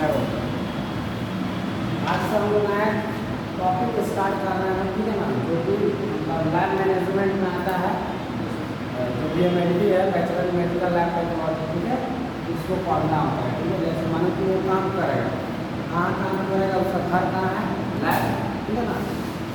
है वो। आज से हम लोग नया टॉपिक स्टार्ट कर रहे हैं, ठीक है ना, जो कि लैब मैनेजमेंट में आता है। जो BMLT है, बैचलर मेडिकल लैब टेक्नोलॉजी, ठीक है, इसको पढ़ना होता है। ठीक है, जैसे मानो कि वो काम करेगा, कहाँ काम करेगा, उसका घर कहाँ है, लैब, ठीक है ना।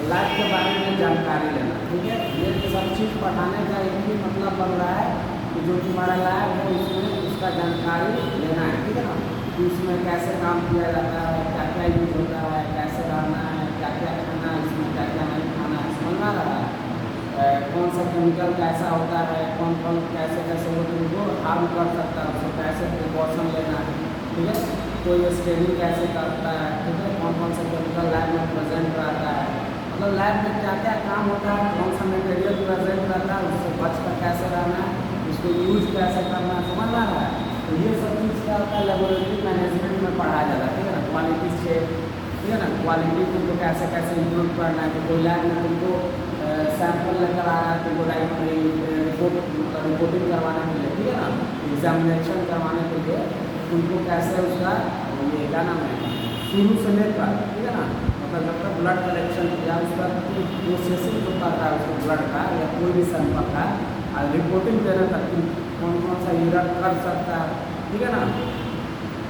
लैब के बारे में जानकारी लेना, ठीक है। ये सब चीज़ पढ़ाने का एक ही मतलब बन रहा है कि जो तुम्हारा लैब है उसमें उसका जानकारी लेना है, ठीक है ना। कि उसमें कैसे काम किया जाता है, क्या क्या यूज होता है, कैसे रहना है, क्या क्या खाना है, इसमें क्या क्या नहीं खाना है, समझ आ रहा है। कौन सा केमिकल कैसा होता है, कौन कौन कैसे कैसे वो तुमको हार्म कर सकता है, उसको कैसे प्रिकॉशन लेना है, ठीक है। कोई स्टेनिंग कैसे करता है, ठीक है, कौन कौन सा केमिकल लैब में प्रेजेंट रहता है, मतलब लैब में क्या क्या काम होता है, कौन सा मटेरियल प्रेजेंट रहता है, उससे बच कर कैसे रहना है, उसको यूज कैसे करना है, समझ आ रहा है। तो ये सब चीज़ क्या होता है, लेबोरेटरी मैनेजमेंट में पढ़ाया जाता है, ठीक है ना। क्वालिटी चेक, ठीक है ना, क्वालिटी तुमको कैसे कैसे इम्प्रूव करना है। तो कोई लैब में तुमको सैंपल लेकर आ रहा है, तुमको रिपोर्टिंग करवाने के लिए, ठीक है ना, एग्जामिनेशन करवाने के लिए तुमको कैसे उसका ये क्या नाम है, शुरू से लेकर, ठीक है ना, मतलब जब तक ब्लड कलेक्शन या उसका प्रोसेसिंग जो करता है उसको ब्लड का या कोई भी सैंपल का और रिपोर्टिंग देने तक कौन कौन सा इरर कर सकता है, ठीक है ना,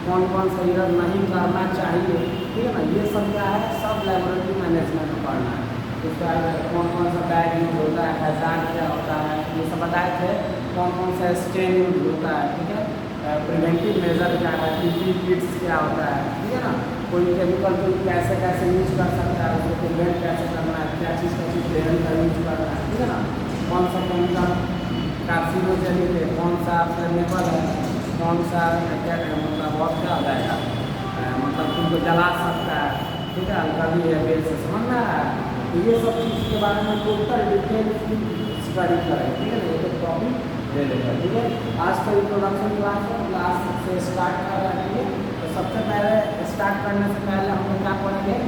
कौन कौन सा इरर नहीं करना चाहिए, ठीक है ना। ये सब क्या है, सब लेबोरेटरी मैनेजमेंट में पढ़ना है। उसका कौन कौन सा बैग यूज होता है, हैजार्ड क्या होता है, ये सब बताए थे। कौन कौन सा स्टेन यूज होता है, ठीक है, प्रिवेंटिव मेजर क्या है, पीपी किट्स क्या होता है, ठीक है ना। कोई केमिकल को कैसे कैसे यूज कर सकता है, उसको प्रिवेंट कैसे करना है, क्या चीज़ प्रिवेंट का यूज करना है, ठीक है ना। कौन सा केमिकल कार्सिनोजेनिक है, कौन सा फ्लेमेबल है, कौन सा क्या मतलब बहुत क्या हो जाएगा, मतलब तुमको जला सकता है, ठीक है, अल्कली है, बेल से समझना है। तो ये सब चीज़ के बारे में टोटल डिटेल स्टडी करें, ठीक है ना। ये तो टॉपिक ले लेगा, ठीक है। आज का इंट्रोडक्शन क्लास है, क्लास से स्टार्ट कर रहे हैं, ठीक है। तो सबसे पहले स्टार्ट करने से पहले हम लोग क्या पढ़ेंगे,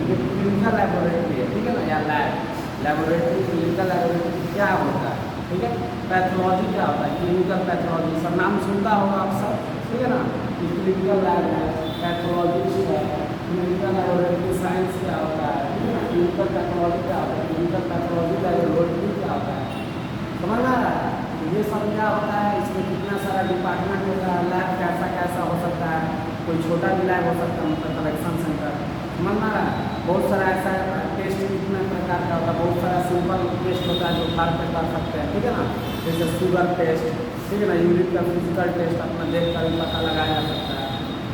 ये क्लिनिकल लेबोरेटरी है, ठीक है ना, या लैब लेबोरेटरी, क्लिनिकल लेबोरेटरी क्या होता है, ठीक है। पैथोलॉजी क्या होता है, क्लिनिकल पैथोलॉजी सब नाम सुनता होगा अक्सर, ठीक है ना। क्लिनिकल लैब है, पैथोलॉजिस्ट है, क्लिनिकल लेबोरेटरी साइंस क्या होता है, ठीक है ना। क्लिनिकल पैथोलॉजी क्या होता है, क्लिनिकल पैथोलॉजी लेबोरेटरी क्या होता है, समझ आ रहा है। ये सब क्या होता है, इसमें कितना सारा डिपार्टमेंट होता है, लैब कैसा कैसा हो सकता है, कोई छोटा भी लैब हो सकता है, मतलब कलेक्शन सेंटर, समझ आ रहा है। बहुत सारा ऐसा टेस्ट कितने प्रकार का होता है, बहुत सारा सिंपल टेस्ट होता है जो घर पे कर सकते हैं, ठीक है ना, जैसे शुगर टेस्ट, ठीक है ना, यूरिन का फिजिकल टेस्ट अपना देख कर भी पता लगाया जा सकता है,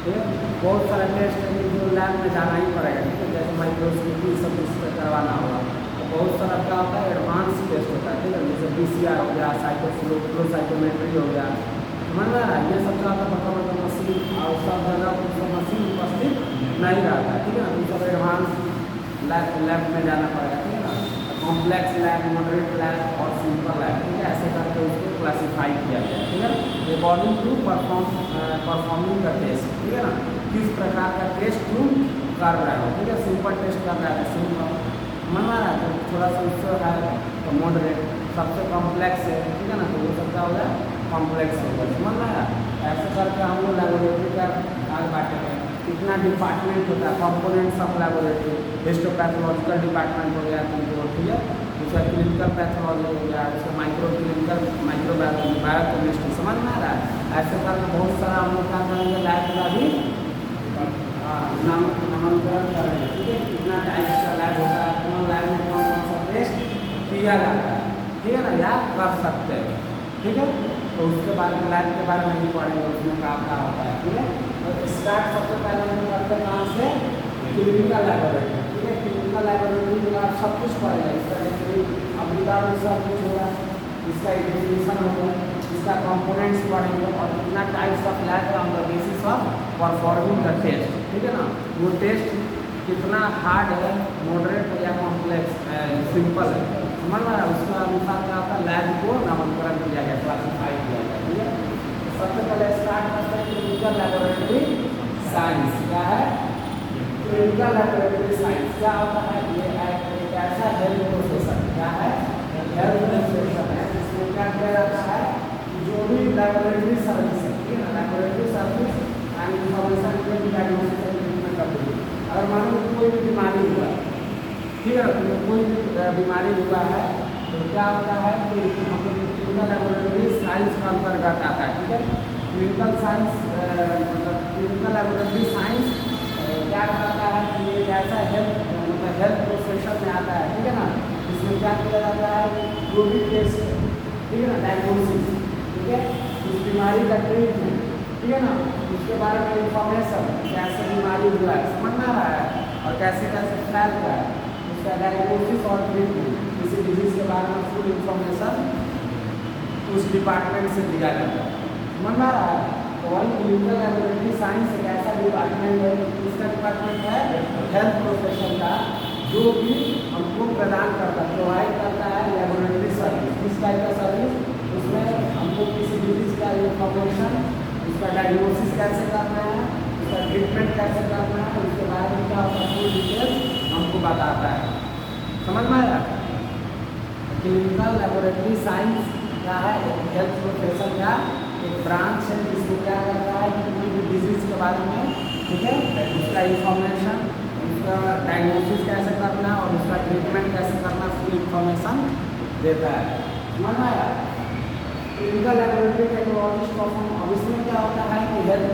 ठीक है। बहुत सारा टेस्ट है जो लैब में जाना ही पड़ेगा, ठीक है, जैसे माइक्रोस्कोपी सब इस पर करवाना होगा। तो बहुत सारा क्या होता है, एडवांस टेस्ट होता है, ठीक है, जैसे PCR हो गया, साइटोफ्लोसाइटोमेट्री हो गया, समझ में आ रहा है। ये सब क्या होता है, बड़ा मशीन और सब जगह सब मशीन उपस्थित नहीं रहता है, ठीक है ना। तो सब एडवांस लैब में जाना पड़ेगा, ठीक है ना। कॉम्प्लेक्स लैब, मॉडरेट लैब और सिंपल लैब, ठीक है, ऐसे करके उसको क्लासीफाई किया गया, ठीक है, according to performing the test, ठीक है ना, किस प्रकार का टेस्ट तुम कर रहे हो, ठीक है। सिंपल टेस्ट कर रहे हो, सिंपल मन रहा है, तो थोड़ा सा उससे है तो मॉडरेट, सबसे कॉम्प्लेक्स है, ठीक है ना, तो वो सब क्या होगा, कॉम्प्लेक्स होगा, समझ रहा है। ऐसे करके हम लोग लेबोरेटरी का भाग बांटेंगे। कितना डिपार्टमेंट होता है, components of laboratory, histopathological department हो गया तुमको, ठीक है, उसका क्लिनिकल पैथोलॉजी हो गया, उसका माइक्रो क्लिनिकल माइक्रोबायोलॉजी, बायोकेमिस्ट्री, समझ में आ रहा है। ऐसे करके बहुत सारा हम लोग क्या करेंगे, लैब का भी नामकरण करेंगे, ठीक है। कितना टाइप्स का लैब होता है, कौन लैब में कौन कौन सा टेस्ट किया जाता है, ठीक है ना, या कर सकते हैं, ठीक है। तो उसके बारे में लैब के बारे में भी पढ़ेंगे, उसमें काम क्या होता है, ठीक है। तो स्टार्ट सबसे पहले हम करते हैं कहाँ से, क्लिनिकल लेबोरेटरी, ठीक है। क्लिनिकल लेबोरेटरी में आप सब कुछ पढ़ेगा, इसका अभिधा में सब कुछ होगा, इसका डेफिनेशन होगा, इसका कंपोनेंट्स पढ़ेंगे और कितना types of lab on the basis of performing the test, ठीक है ना। वो टेस्ट कितना हार्ड है, मॉडरेट है या कॉम्प्लेक्स सिंपल है, समझ रहा है। उसका अनुसार क्या होता है, लैब को नामकरण किया गया, क्लासीफाई किया गया, ठीक है। तो सबसे पहले स्टार्ट करते हैं क्लिनिकल लेबोरेटरी साइंस, क्या है क्लिनिकल लेबोरेटरी साइंस, क्या होता है, ये एक ऐसा हेल्थ प्रोफेशन, क्या है, हेल्थ प्रोफेशन है, जिसमें क्या किया जाता है, जो भी लेबोरेटरी सर्विस है, ठीक है ना, लेबोरेटरी सर्विस एंड इंफॉर्मेशन के भी डायग्नोसिस और ट्रीटमेंट कर देंगे। अगर मान लो कोई भी बीमारी हुआ, ठीक है, तो कोई भी बीमारी हुआ है तो क्या होता है कि हम लोग क्लिनिकल लेबोरेटरी साइंस का अंतर्गत आता है, ठीक है। क्लिनिकल साइंस मतलब क्लिनिकल लेबोरेटरी साइंस क्या करता है कि ये ऐसा हेल्थ मतलब हेल्थ प्रोफेशन में आता है, ठीक है ना। इसमें क्या किया जाता है, जो भी टेस्ट, ठीक है ना, डायग्नोसिस, ठीक है, उस बीमारी का ट्रीटमेंट, ठीक है ना, उसके बारे में इंफॉर्मेशन, कैसे बीमारी हुआ है समझ में आ रहा है और कैसे कैसे फैल रहा है, उसका डायग्नोसिस और ट्रीटमेंट, किसी डिजीज के बारे में फुल इंफॉर्मेशन उस डिपार्टमेंट से दिया जाता है, समझ में आ रहा है। तो वही क्लिनिकल लेबोरेटरी साइंस एक ऐसा डिपार्टमेंट है, इसका डिपार्टमेंट है हेल्थ प्रोफेशन का, जो भी हमको प्रदान करता है, प्रोवाइड करता है लेबोरेटरी सर्विस। किस टाइप का सर्विस, उसमें हमको किसी डिजीज का इंफॉर्मेशन, उसका डायग्नोसिस कैसे करना है, उसका ट्रीटमेंट कैसे करना है, उसके बारे में क्या होता है पूरी डिटेल्स हमको बताता है, समझ में आया। क्लिनिकल लेबोरेटरी साइंस क्या है, हेल्थ प्रोफेशन का एक ब्रांच है जिसको क्या करता है कि कोई भी डिजीज के बारे में, ठीक है, उसका इंफॉर्मेशन, उसका डायग्नोसिस कैसे करना और उसका ट्रीटमेंट कैसे करना, फुल इंफॉर्मेशन देता है, समझ में आया। क्लिनिकल लेबोरेटरी टेक्नोलॉजिस्ट परफॉर्म, अब इसमें क्या होता है कि हेल्थ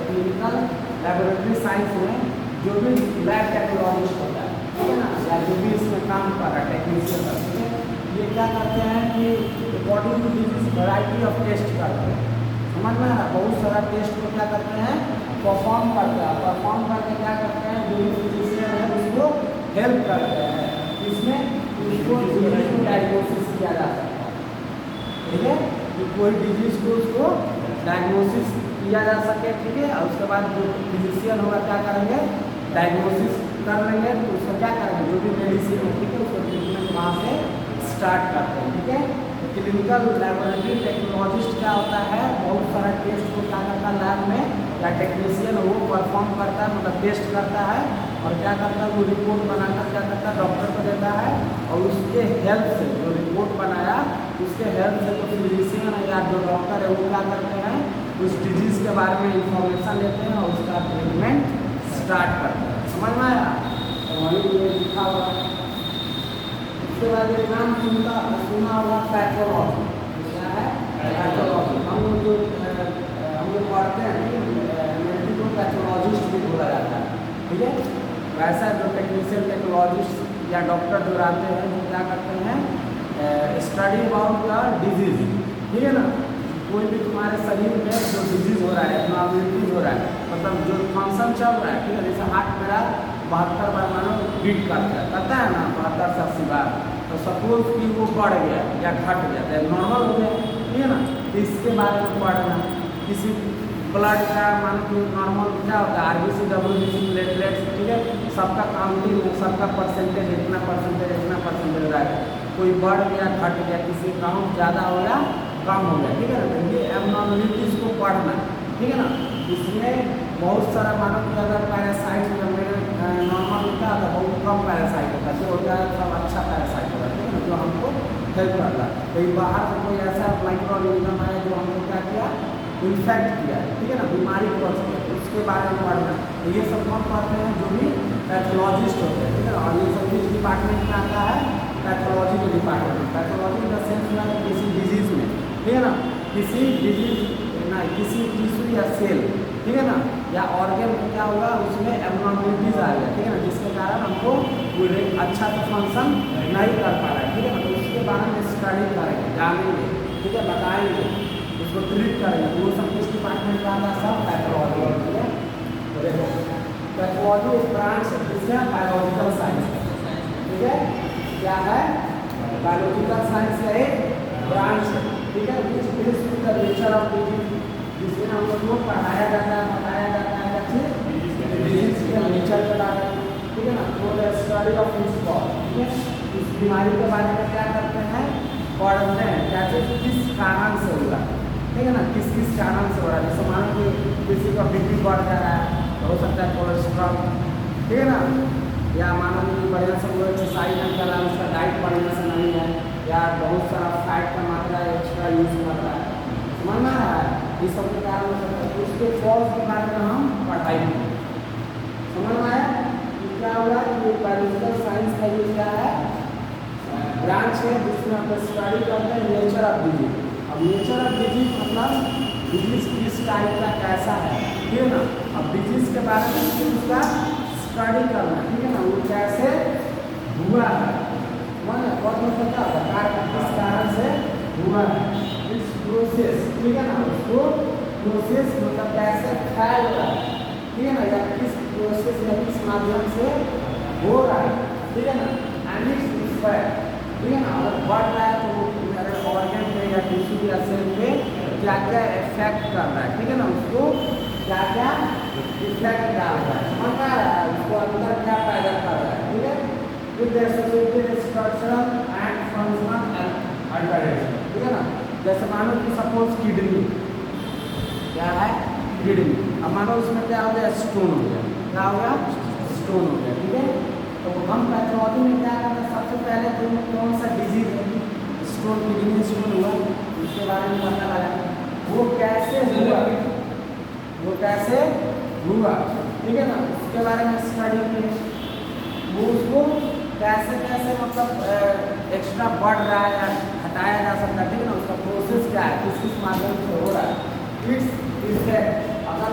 क्लिनिकल लेबोरेटरी साइंस में जो भी लैब टेक्नोलॉजिस्ट होता है, ठीक है ना, या जो भी इसमें काम कर रहा है टेक्नीशियन, ठीक है, ये क्या करते हैं कि according to disease variety of test करते हैं, समझ में आ रहा, बहुत सारा टेस्ट को क्या करते हैं परफॉर्म करते हैं, परफॉर्म करके क्या करते हैं जो भी फिजिशियन है उसको हेल्प करते हैं, इसमें उसको डिजीज को डायग्नोसिस किया जा सकता है, ठीक है, कि कोई डिजीज को उसको डायग्नोसिस किया जा सके, ठीक है, और उसके बाद जो फिजिशियन होगा क्या करेंगे डायग्नोसिस कर लेंगे, तो उसका क्या करेंगे जो भी मेडिसिन है, ठीक है, उसका ट्रीटमेंट वहाँ से स्टार्ट करते हैं, ठीक है। तो क्लिनिकल लेबोरेटरी टेक्नोलॉजिस्ट क्या होता है, बहुत सारा टेस्ट को क्या करता है लैब में, या टेक्नीशियन वो परफॉर्म करता है, मतलब टेस्ट करता है और क्या करता है वो रिपोर्ट बनाकर क्या करता है डॉक्टर को देता है, और उसके हेल्प से जो रिपोर्ट बनाया उसके हेल्प से जो फिजिशियन है या जो डॉक्टर है वो क्या करते हैं उस डिजीज के बारे में इंफॉर्मेशन लेते हैं और उसका ट्रीटमेंट स्टार्ट करते हैं, समझ में आया। तो वही ये लिखा हुआ है। उसके बाद एक नाम सुना हुआ पैथोलॉजी, क्या है पैथोलॉजी, हम लोग पढ़ते हैं मेडिकल पैथोलॉजिस्ट भी बोला जाता है, ठीक है। वैसा जो टेक्नीशियन टेक्नोलॉजिस्ट या डॉक्टर जो रहते हैं वो क्या करते हैं स्टडी अबाउट द डिजीज, ठीक है ना, कोई भी तुम्हारे शरीर में जो डिजीज हो रहा है, एबनॉर्मलिटीज हो रहा है, मतलब जो फंक्शन चल रहा है, ठीक है, जैसे हार्ट मेरा 72 बार मानो बीट करता है ना 72-80 बार, तो सपोज कि वो बढ़ गया या घट गया तो नॉर्मल हो गया, ठीक है ना, तो इसके बारे में पढ़ना, किसी ब्लड का मान लो नॉर्मल क्या होता है आरबीसी डब्ल्यूबीसी प्लेटलेट्स, ठीक है, सबका काउंटिंग सबका परसेंटेज इतना परसेंटेज रहा है, कोई बढ़ गया घट गया, किसी काउंट ज़्यादा हो गया कम हो गया, ठीक है ना, ये एबनॉर्मलिटीज को पढ़ना, ठीक है ना। इसमें बहुत सारा मानो कि अगर पैरासाइट नॉर्मल होता है तो बहुत कम पैरासाइट होता है, जो होता है सब अच्छा पैरासाइट होता है, ठीक है ना, जो हमको हेल्प करता है। कहीं बाहर से कोई ऐसा माइक्रो ऑर्गेनिज्म है जो हमको क्या किया इन्फेक्ट किया, ठीक है ना, बीमारी पहुँच गया, उसके बारे में पढ़ना, तो ये सब कौन पढ़ते हैं जो भी पैथोलॉजिस्ट होते हैं, ठीक है ना, और ये सब इस डिपार्टमेंट में आता है पैथोलॉजी के डिपार्टमेंट, पैथोलॉजी का सेंस हुआ है किसी डिजीज में, ठीक है ना, किसी डिजीज ना किसी टिश्यू या सेल, ठीक है ना, या ऑर्गन में क्या होगा उसमें एबनॉर्मलिटीज आ गया, ठीक है ना, जिसके कारण हमको अच्छा से फंक्शन नहीं कर पा रहा है, ठीक है ना, तो उसके बारे में स्टडी करेंगे, जानेंगे, ठीक है, बताएंगे, उसको ट्रीट करेंगे, वो सब किस डिपार्टमेंट का आता है सब पैथोलॉजी, ठीक है। तो देखो पैथोलॉजी एक ब्रांच है किसका बायोलॉजिकल साइंस, ठीक है, क्या है बायोलॉजिकल साइंस का एक ब्रांच है, ठीक है, which deals with the nature of disease, जिसमें हम लोग को पढ़ाया जाता है बताया जाता है अच्छे डिजीज के नेचर के बारे में, ठीक है ना, तो the study of this cause, ठीक है, इस बीमारी के बारे में क्या करते हैं पढ़ते हैं, कैसे किस कारण से होगा, ठीक है ना, किस किस कारण से हो रहा है, जैसे मान लो किसी का बीपी बढ़ जा रहा है तो हो सकता है कोलेस्ट्रॉल, ठीक है ना, या मानो कि बढ़िया से वो एक्सरसाइज नहीं कर रहा है, उसका डाइट बढ़िया से नहीं है, या बहुत सारा फैट का मात्रा एक्स्ट्रा यूज कर रहा है, समझ में आ रहा है, ये सब के कारण हो सकता है, उसके उसके कॉज के बारे में हम पढ़ाएंगे। समझ में आया? क्या हुआ कि बायोलॉजिकल साइंस का ये क्या है ब्रांच है जिसमें आप स्टडी करते हैं नेचर ऑफ डिजीज। अब नेचर ऑफ डिजीज मतलब डिजीज किस टाइप का कैसा है, ठीक है ना। अब डिजीज के बारे में उसका स्टडी करना, ठीक है ना, वो कैसे हुआ है, बहुत मतलब क्या होता है किस कारण से हुआ है, इस प्रोसेस, ठीक है ना, उसको प्रोसेस मतलब कैसे फैल रहा है, ठीक है ना, या किस प्रोसेस या किस माध्यम से हो रहा है, ठीक है ना, एंड इट्स इफेक्ट, ठीक है ना, अगर बढ़ रहा है तो मेरे ऑर्गन पे या टिश्यू या सेल पे क्या क्या इफेक्ट कर रहा है, ठीक है ना, उसको क्या क्या इफेक्ट डाल रहा है, समझ में आ रहा है, उसको अंदर क्या पैदा कर रहा है, ठीक है, with associated structural and functional alteration, ठीक है ना। जैसे मानो कि सपोज किडनी क्या है, किडनी, अब मानो उसमें क्या हो गया, स्टोन हो गया, क्या हो गया, स्टोन हो गया, ठीक है। तो हम पैथोलॉजी में क्या करते हैं, सबसे पहले तो कौन सा डिजीज है, स्टोन, किडनी स्टोन हुआ, उसके बारे में पता लगा, वो कैसे हुआ, वो कैसे हुआ, ठीक है ना, उसके बारे में स्टडी किए, वो उसको कैसे कैसे मतलब एक्स्ट्रा बढ़ रहा है या हटाया जा सकता है, ठीक है ना, उसका प्रोसेस क्या है, किस किस माध्यम से हो रहा है, इट्स इफेक्ट। अगर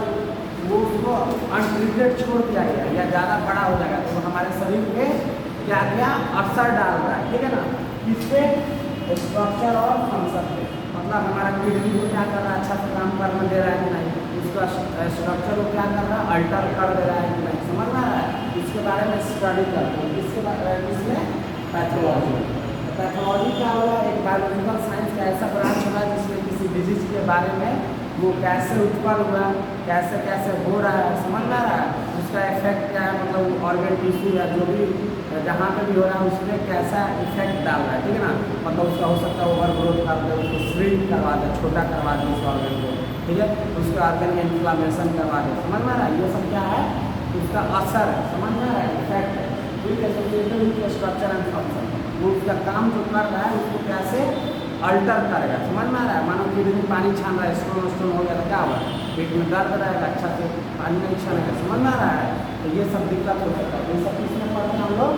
वो उसको अनट्रीटेड छोड़ दिया गया या ज़्यादा बड़ा हो जाएगा तो हमारे शरीर पे क्या क्या असर डाल रहा है, ठीक है ना, किस पे, स्ट्रक्चर और फंक्शन पे, मतलब हमारा किडनी को क्या कर रहा है, अच्छा से काम करने दे रहा है कि नहीं, उसका स्ट्रक्चर को क्या कर रहा है, अल्टर कर दे रहा है कि नहीं, समझ में आ रहा है, इसके बारे में स्टडी करते हैं, इसमें पैथोलॉजी। पैथोलॉजी क्या होगा, एक बायोलॉजिकल साइंस का ऐसा ब्रांच होगा जिसमें किसी डिजीज के बारे में वो कैसे उत्पन्न हुआ, कैसे कैसे हो रहा है, समझ में आ रहा है, उसका इफेक्ट क्या है, मतलब ऑर्गन टिश्यू या जो भी जहाँ पे भी हो रहा है उसमें कैसा इफेक्ट डाल रहा है, ठीक है ना, मतलब उसका हो सकता है ओवर ग्रोथ कर दे, उसको श्रिंक करवा दे, छोटा करवा दे उस ऑर्गन को, ठीक है, उसके ऑर्गन में इन्फ्लामेशन करवा दे, समझ में आ रहा है, ये सब क्या है, उसका असर है, समझ में आ रहा है, इफेक्ट है, with associated with structure and function, वो उसका काम जो कर रहा है उसको कैसे अल्टर करेगा, समझ में आ रहा है। मानो किडनी पानी छान रहा है, स्टोन हो गया तो क्या होगा, पेट में दर्द रहेगा, अच्छा से पानी नहीं छानेगा, समझ में आ रहा है, तो ये सब दिक्कत हो सकता है, ये सब किसमें पढ़ते हैं हम लोग,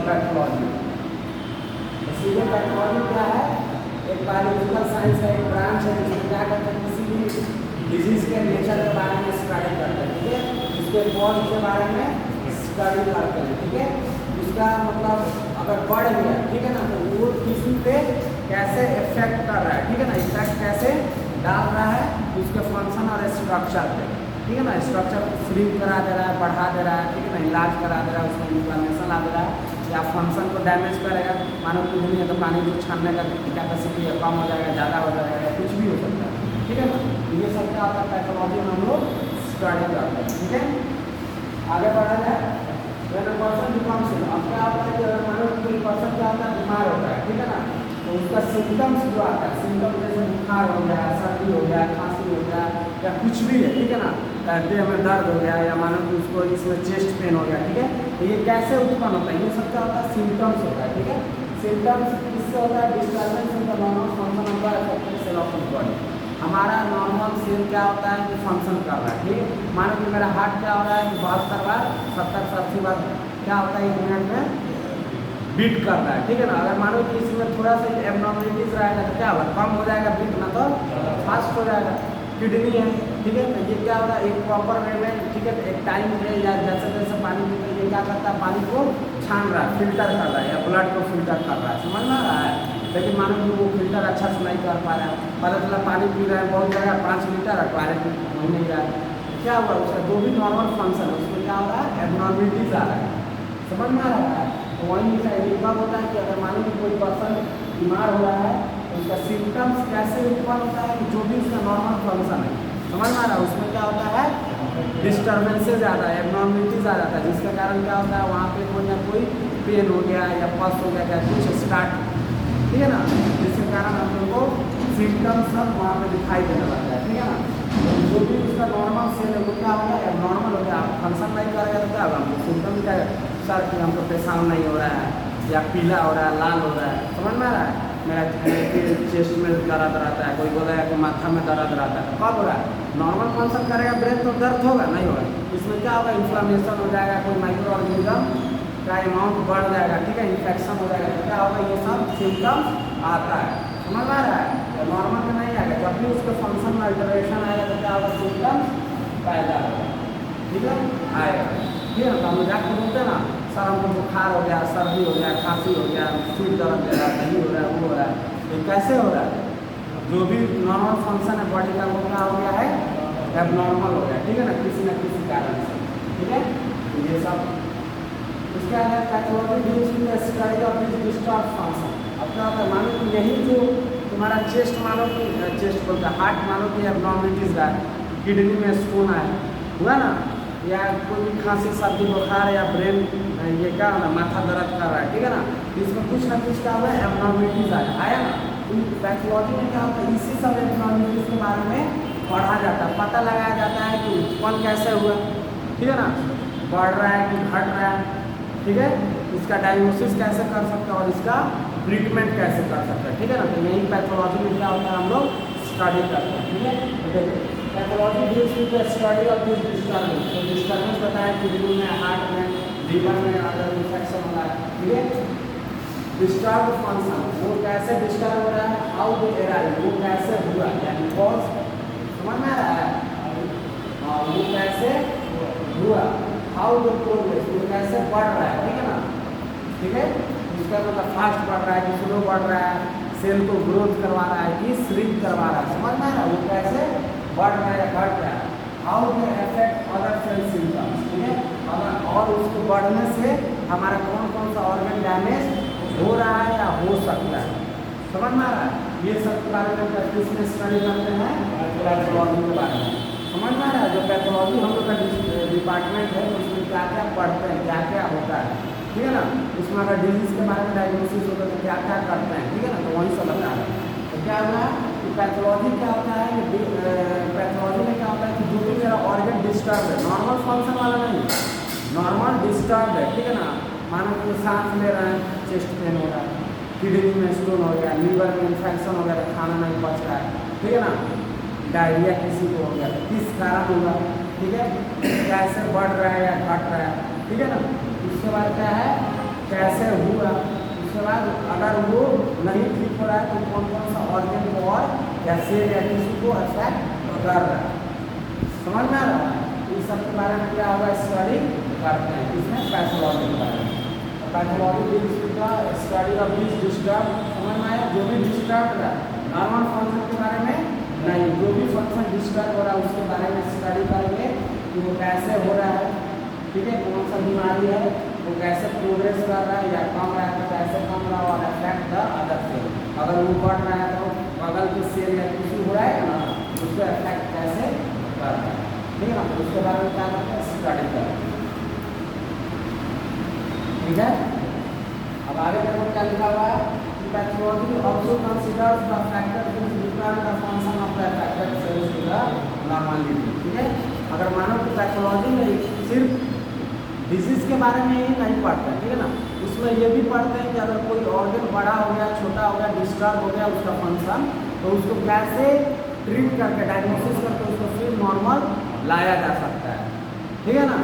पैथोलॉजी। इसीलिए पैथोलॉजी क्या है, एक बायोलॉजिकल साइंस का एक ब्रांच है जिसमें क्या करते हैं, किसी भी डिजीज के नेचर के बारे में स्टडी करते हैं, ठीक है, उसके कॉज के बारे में स्टडी करते हैं, ठीक है, उसका मतलब अगर बढ़ गया, ठीक है ना, तो वो किसी पे कैसे इफेक्ट कर रहा है, ठीक है ना, इफेक्ट कैसे डाल रहा है उसके फंक्शन और स्ट्रक्चर पे, ठीक है ना, स्ट्रक्चर श्रिंक करा दे रहा है, बढ़ा दे रहा है, ठीक है ना, इलाज करा दे रहा है, उसमें इन्फ्लामेशन ला दे रहा है, या फंक्शन को डैमेज करेगा, मानो किडनी है तो पानी को छानने का कैपेसिटी कम हो जाएगा, ज़्यादा हो जाएगा, या कुछ भी हो सकता है, ठीक है ना, ये सब क्या होता है पैथोलॉजी में हम लोग स्टडी करते हैं, ठीक है। आगे बढ़ा जाए, पर्सन बिकम्स, अब क्या होता है कि अगर मानो कोई पर्सन क्या होता है, बीमार होता है, ठीक है ना, तो उसका सिम्टम्स जो आता है, सिम्टम जैसे बुखार हो गया, सर्दी हो गया, खांसी हो गया, या कुछ भी है, ठीक है ना, देह में दर्द हो गया, या मानो कि उसको इसमें चेस्ट पेन हो गया, ठीक है, तो ये कैसे उत्पन्न होता है, ये सब क्या होता है, सिम्टम्स होता है, ठीक है, सिम्टम्स किससे होता है, disturbance in the normal function of the affected cell of the body, हमारा नॉर्मल सेल क्या होता है कि फंक्शन कर रहा है, ठीक है, मानो कि मेरा हार्ट क्या हो रहा है कि 72 बार 70 से 80 बार क्या होता है 1 मिनट में बीट कर रहा है, ठीक है ना, अगर मानो कि इसमें थोड़ा सा एबनॉर्मलिटीज रहेगा तो क्या होगा, कम हो जाएगा बीट, ना तो फास्ट हो जाएगा। किडनी है, ठीक है, तो ये क्या होगा, एक प्रॉपर वे में, ठीक है, एक टाइम पे या जैसे जैसे पानी पीते हैं, ये क्या करता है, पानी को छान रहा है, फिल्टर कर रहा है, या ब्लड को फिल्टर कर रहा है, समझ में आ रहा है, लेकिन मानो कि वो फिल्टर अच्छा से नहीं कर पा रहा है, पता चला पानी पी रहा है बहुत जगह 5 लीटर और टॉयलेट में हो नहीं रहा है, क्या हुआ, उसका जो भी नॉर्मल फंक्शन है उसमें क्या हो रहा है, एबनॉर्मलिटीज आ रहा है, समझ में आ रहा है, तो वही ये कब होता है कि अगर मानो कि कोई पर्सन बीमार हो रहा है तो उसका सिम्टम्स कैसे उत्पन्न होता है कि जो भी उसका नॉर्मल फंक्शन है, समझ में आ रहा है, उसमें क्या होता है, डिस्टर्बेंसेज आ रहा है, एबनॉर्मलिटीज आ जाता है, जिसके कारण क्या होता है, वहाँ पे कोई ना कोई पेन हो गया या पस हो गया, क्या कुछ स्टार्ट, ठीक है ना, जिसके कारण हम लोग को सिम्टम्स सब वहाँ पे दिखाई देने लगता है, ठीक है ना, तो जो भी उसका नॉर्मल सेल है वो क्या होगा, एबनॉर्मल हो गया, फंक्शन नहीं करेगा तो क्या होगा, हमको सिम्टम क्या है, सर कि हमको पेशाब नहीं हो रहा है, या पीला हो रहा है, लाल हो रहा है, समझ में आ रहा है, मेरा चेस्ट में दर्द रहता है, कोई बोला है कि माथा में दर्द रहता है, कब हो रहा है? नॉर्मल फंक्शन करेगा ब्रेन तो दर्द होगा नहीं होगा। इसमें क्या होगा? इन्फ्लामेशन हो जाएगा, कोई माइक्रो ऑर्गेनिज्म का अमाउंट बढ़ जाएगा, ठीक है, इन्फेक्शन हो जाएगा, तो क्या होगा? ये सब सिम्टम्स आता है, समझ में आ रहा है? तो नॉर्मल में नहीं आएगा, जब भी उसके फंक्शन में अल्टरेशन आएगा तो क्या होगा? सिम्टम्स पैदा होगा, ठीक है, आएगा। ठीक है, तो हम जाके बोलते हैं ना सर हमको बुखार हो गया, सर्दी हो गया, खांसी हो गया, सिर दर्द दे रहा है, दही हो रहा है, वो हो रहा है, ये कैसे हो रहा है? जो भी नॉर्मल फंक्शन है बॉडी का वो क्या हो गया है? एबनॉर्मल हो गया, ठीक है ना किसी कारण से, ठीक है। ये सब इसके अलावा pathology study of this disturb function. अब क्या होता है? मानो कि यही जो तुम्हारा चेस्ट मानो कि चेस्ट बोलता है, हार्ट मानो कि एबनॉर्मलिटीज है, किडनी में स्टोन है, हुआ ना, या कोई भी खांसी सर्दी बुखार या ब्रेन ये क्या ना माथा दर्द कर रहा है, ठीक है ना, इसमें कुछ ना कुछ क्या हुआ है? एबनॉर्मलिटीज आया ना। पैथोलॉजी में क्या होता है? इसी सब एबनॉर्मलिटीज के बारे में पढ़ा जाता है, पता लगाया जाता है कि उत्पन्न कैसे हुआ, ठीक है ना, बढ़ रहा है कि घट रहा है, ठीक है, इसका डायग्नोसिस कैसे कर सकते हैं और इसका ट्रीटमेंट कैसे कर सकते हैं, ठीक है ना। तो यही पैथोलॉजी में क्या होता है? हम लोग स्टडी करते हैं, ठीक है। तो देखिए pathology deals with the study of this disturbance. तो डिस्टर्बेंस बताया किडनी में, हार्ट में, लीवर में अगर इन्फेक्शन हो रहा है, ठीक है। डिस्टर्ब फंक्शन, वो कैसे डिस्टर्ब हो रहा है? हाउ दे अराइव, वो कैसे हुआ, यानी कॉज, समझ में आ रहा है? हाँ, वो कैसे हुआ, हाउ द प्रोग्रेस, वो कैसे बढ़ रहा है, ठीक है ना, ठीक है। इसका मतलब फास्ट बढ़ रहा है कि स्लो बढ़ रहा है, सेल को ग्रोथ करवा रहा है कि श्रिंक करवा रहा है, समझ में आ रहा है? वो कैसे बढ़ रहा है या घट रहा है, how they affect other cell symptoms, ठीक है। और उसको बढ़ने से हमारा कौन कौन सा ऑर्गन डैमेज हो रहा है या हो सकता है, समझ में आ रहा है? ये सब के बारे में प्रैक्टिस में स्टडी करते हैं पैथोलॉजी के बारे में, समझ में आ रहा है? जो पैथोलॉजी हम लोग का डिपार्टमेंट है उसमें क्या क्या पढ़ते हैं, क्या क्या होता है, ठीक है ना। उसमें अगर डिजीज के बारे में डायग्नोसिस होता है तो क्या क्या करते हैं, ठीक है ना, तो वही सब बता रहे हैं। तो क्या हुआ कि पैथोलॉजी क्या होता है? पैथोलॉजी में क्या होता है कि जो भी मेरा ऑर्गन डिस्टर्ब है, नॉर्मल फंक्शन वाला नहीं, नॉर्मल डिस्टर्ब है, ठीक है ना, मानो कि सांस ले रहे हैं, चेस्ट पेन हो रहा है, किडनी में स्टोन हो गया, लीवर में इन्फेक्शन हो गया, खाना नहीं पच रहा है, ठीक है ना, डायरिया किसी को हो गया, किस कारण होगा, ठीक है, कैसे बढ़ रहा है या घट रहा है, ठीक है ना। उसके बाद क्या है? कैसे हुआ, उसके बाद अगर वो नहीं ठीक हो रहा है तो कौन कौन सा ऑर्गन को और या सेल या किसी को अफेक्ट कर रहा है, समझ में आ रहा है? इस सब के बारे में क्या होगा? स्टडी करते हैं, इसमें पैथोलॉजी के बारे में। पैथोलॉजी का स्टडी ऑफ दिस डिस्टर्ब, समझ में आया? जो भी डिस्टर्ब है, नॉर्मल फंक्शन के बारे में नहीं, जो भी फंक्शन डिस्टर्ब हो रहा है उसके बारे में स्टडी करेंगे कि वो कैसे हो रहा है, ठीक है, कौन सा बीमारी है, वो कैसे प्रोग्रेस कर रहा है या कम रहा है तो कैसे कम रहा और अफेक्ट द अदर सेल, अगर वो बढ़ रहा है तो बगल के सेल या किसी हो रहा है ना उसको अफेक्ट कैसे कर रहा है, ठीक है ना। तो उसके बारे में क्या करते हैं? स्टडी करते हैं, ठीक है। अब आगे देखो क्या लिखा हुआ है? Pathology also considers the factor which determine the function of the affected cells to the normality, ठीक है। अगर मानो कि पैथोलॉजी में सिर्फ डिजीज के बारे में ही नहीं पढ़ते हैं, ठीक है ना, उसमें ये भी पढ़ते हैं कि अगर कोई ऑर्गन बड़ा हो गया, छोटा हो गया, डिस्टर्ब हो गया उसका फंक्शन, तो उसको कैसे ट्रीट करके डायग्नोसिस करके उसको फिर नॉर्मल लाया जा सकता है, ठीक है ना।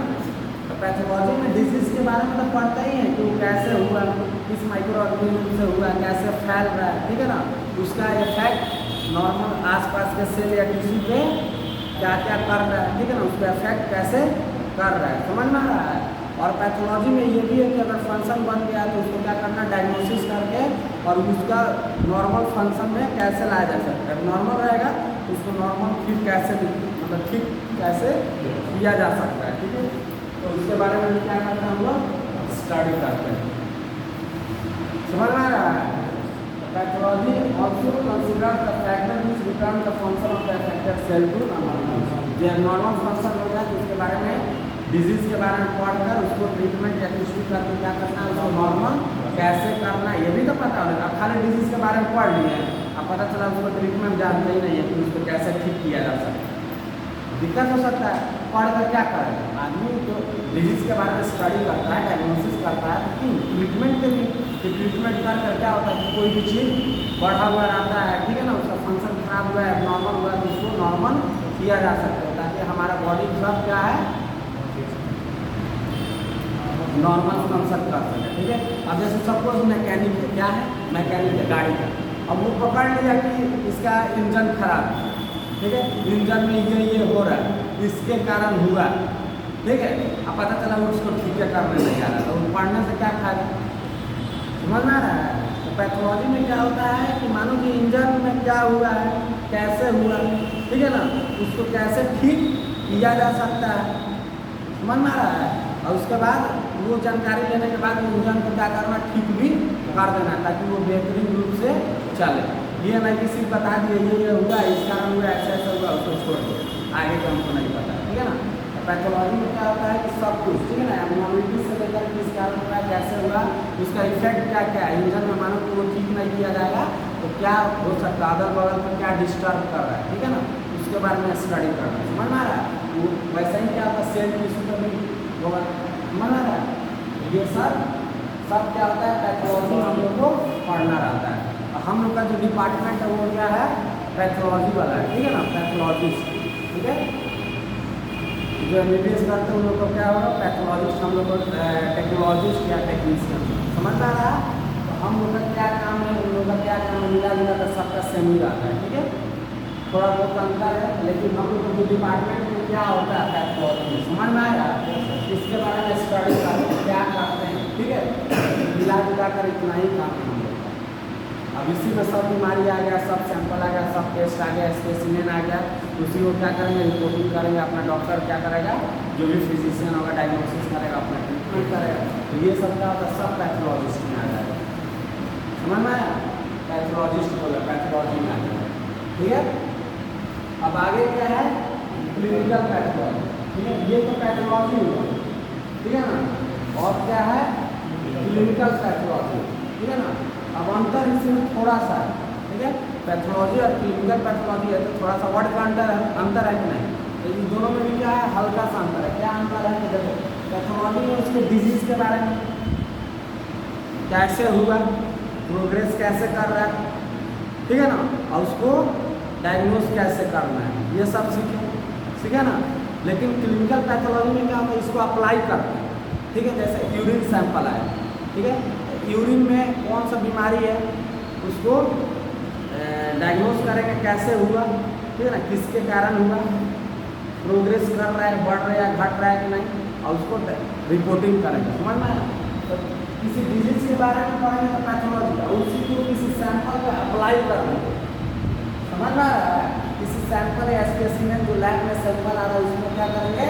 तो पैथोलॉजी में डिजीज के बारे में तो पढ़ते ही है कि वो कैसे हुआ, किस माइक्रो ऑर्गेनिज्म से हुआ, कैसे फैल रहा है, ठीक है ना, उसका इफेक्ट नॉर्मल आसपास के सेल या टिश्यू पे क्या क्या कर रहा है, ठीक है ना, उसका इफेक्ट कैसे कर रहा है, समझ में आ रहा है। और पैथोलॉजी में ये भी है कि अगर फंक्शन बन गया तो उसको क्या करना, डायग्नोसिस करके और उसका नॉर्मल फंक्शन में कैसे लाया जा सकता है, नॉर्मल रहेगा तो उसको नॉर्मल ठीक कैसे मतलब ठीक कैसे किया जा सकता है, ठीक है। तो उसके बारे में क्या करते हैं हम लोग? स्टडी करते हैं, समझ में आ रहा है। Pathology also consider the factor which determine the function of the affected cell to normal, जब नॉर्मल फंक्शन होगा तो उसके बारे में डिजीज के बारे में पढ़कर उसको ट्रीटमेंट या कुछ भी करके क्या करना है, उसको नॉर्मल कैसे करना है ये भी तो पता होगा। अब खाली डिजीज के बारे में पढ़ लिए, अब पता चला उसको ट्रीटमेंट जानते ही नहीं है कि उसको कैसे ठीक किया जा सकता है, दिक्कत हो सकता है। पढ़ कर क्या करेगा आदमी? तो डिजीज के बारे में स्टडी करता है, डायग्नोसिस करता है, ट्रीटमेंट के लिए कि ट्रीटमेंट कर क्या होता है कि कोई भी चीज़ बढ़ा हुआ रहता है, ठीक है ना, उसका फंक्शन खराब हुआ है, नॉर्मल हुआ है, तो उसको नॉर्मल किया जा सकता है ताकि हमारा बॉडी सब क्या है नॉर्मल फंक्शन कर सके, ठीक है। अब जैसे सपोज मैकेनिक है, क्या है मैकेनिक है गाड़ी का, अब वो पकड़ लिया कि इसका इंजन खराब है, ठीक है, इंजन में ये हो रहा है, इसके कारण हुआ, ठीक है। अब पता चला वो उसको ठीक है करने नहीं आ रहा, तो पढ़ने से क्या फायदा, समझ में आ रहा है। तो पैथोलॉजी में क्या होता है कि मानो कि इंजन में क्या हुआ है, कैसे हुआ, ठीक है ना, उसको कैसे ठीक किया जा सकता है, समझ में आ रहा है। और उसके बाद वो जानकारी लेने के बाद इंजन को क्या करना, ठीक भी कर देना ताकि वो बेहतरीन रूप से चले। ये नहीं कि सिर्फ बता दिए ये हुआ, इस कारण हुआ, ऐसा ऐसा हुआ, उसको छोड़ दो, आगे का हमको नहीं पता, ठीक है ना। पैथोलॉजी में क्या होता है कि सब कुछ, ठीक है ना, एबनॉर्मलिटी से लेकर किस कारण हुआ, कैसे हुआ, उसका इफेक्ट क्या क्या है, इंजन में मानो कि वो ठीक नहीं किया जाएगा तो क्या हो सकता है, अगल बगल में क्या डिस्टर्ब कर रहा है, ठीक है ना, उसके बारे में स्टडी करना है, समझ में आ रहा है। वो वैसा ही क्या होता है सेल टिश्यू का भी समझ आ रहा है। ये सब क्या होता है पैथोलॉजी हम लोग को पढ़ना रहता है। हम लोग का जो डिपार्टमेंट है वो क्या है पैथोलॉजी वाला है, ठीक है ना, पैथोलॉजिस्ट, ठीक है। जो MBBS करते हैं उन लोग को क्या होगा पैथोलॉजिस्ट, हम लोग को टेक्नोलॉजिस्ट या टेक्नीशियन, समझ आ रहा है। तो हम लोग का क्या काम है, उन लोग का क्या काम है, मिला जुला कर सबका सेम ही रहता है, ठीक है, थोड़ा बहुत अंतर है, लेकिन हम लोग को जो डिपार्टमेंट में क्या होता है पैथोलॉजी, समझ में आया, इसके बारे में स्टडी करते हैं, क्या करते हैं, ठीक है, मिला जुला कर इतना ही काम है हम लोग का। अब इसी में सब बीमारी आ गया, सब सैंपल आ गया, सब टेस्ट आ गया, स्पेसिमेन आ गया, उसी को क्या करेंगे रिपोर्टिंग करेंगे, अपना डॉक्टर क्या करेगा, जो भी फिजिशियन होगा डायग्नोसिस करेगा, अपना ट्रीटमेंट करेगा। तो ये सब क्या होता है सब पैथोलॉजिस्ट में आ जाएगा, समझ में आया, पैथोलॉजिस्ट बोला पैथोलॉजी में आ जाएगा, ठीक है। अब आगे क्या है क्लिनिकल पैथोलॉजी, ठीक है, ये तो पैथोलॉजी हुआ, ठीक है ना, और क्या है क्लिनिकल पैथोलॉजी, ठीक है ना। अब अंतर इसमें थोड़ा सा है, ठीक है, पैथोलॉजी और क्लिनिकल पैथोलॉजी है तो थोड़ा सा वर्ड का अंतर है कि नहीं, तो इन दोनों में भी क्या है हल्का सा अंतर है। क्या अंतर है कि देखो पैथोलॉजी में उसके डिजीज के बारे में कैसे हुआ, प्रोग्रेस कैसे कर रहा है, ठीक है ना, और उसको डायग्नोस कैसे करना है, ये सब सीखे ना। लेकिन क्लिनिकल पैथोलॉजी में क्या होता है इसको अप्लाई करते हैं, ठीक है, जैसे यूरिन सैंपल आया, ठीक है, यूरिन में कौन सा बीमारी है उसको डायग्नोस करेंगे कैसे हुआ, ठीक है ना, किसके कारण हुआ, प्रोग्रेस कर रहा है, बढ़ रहा है, घट रहा है कि नहीं, और उसको रिपोर्टिंग करेंगे, समझ में। तो किसी डिजीज के बारे में पढ़ेंगे तो पैथोलॉजी, और उसी को किसी सैंपल में अप्लाई कर देंगे, समझ में आ रहा है। किसी सैंपल या स्पेसिमेन जो लैब में सैंपल आ रहा है उसमें क्या करेंगे